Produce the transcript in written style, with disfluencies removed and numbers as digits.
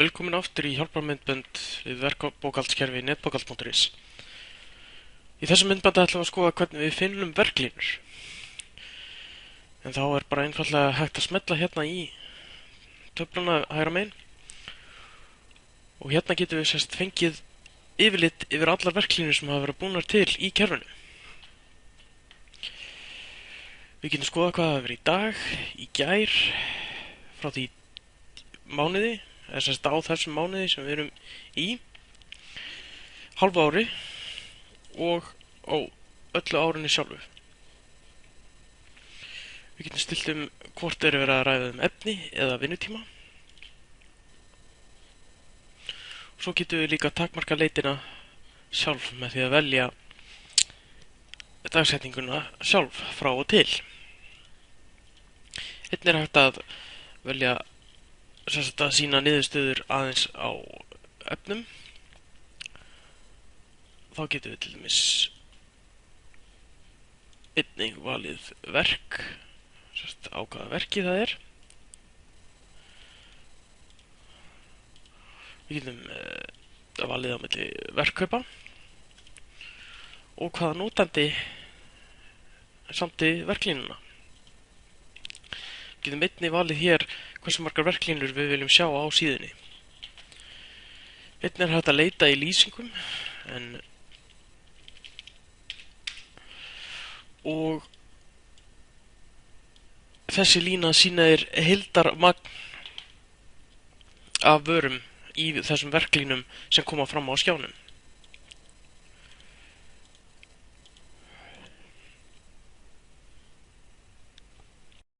Velkomin aftur í hjálparmyndbönd við verkbókaldskerfi netbókald.is. Í þessu myndbandi ætlum við að skoða hvernig við finnum verklínur. En þá er bara einfallega hægt að smella hérna í töfluna hægra megin. Og hérna getum við fengið yfirlit yfir allar verklínur sem hafa verið búnar til í kerfinu. Við getum skoða hvað það hefur verið í dag, í gær, frá því mánuði, eða á þessum mánuði sem við erum í, hálfu ári og á öllu árinu sjálfu. Við getum stilt hvort er verið að ræða efni eða vinnutíma. Og svo getum við líka takmarka leitina sjálf með því að velja dagsetninguna sjálf frá og til. Einnig er hægt að velja að sína niðurstöður aðeins á efnum. Þá getum við til dæmis einnig valið verk, á hvaða verki það er. Við getum valið á milli verkkaupa og hvaða notandi samdi verklínuna. Við getum einnig valið hér hversu margar verklínur við viljum sjá á síðunni. Einnig er hægt að leita í lýsingum og þessi lína sýnir heildarmagn af vörum í þessum verklínum sem koma fram á skjánum.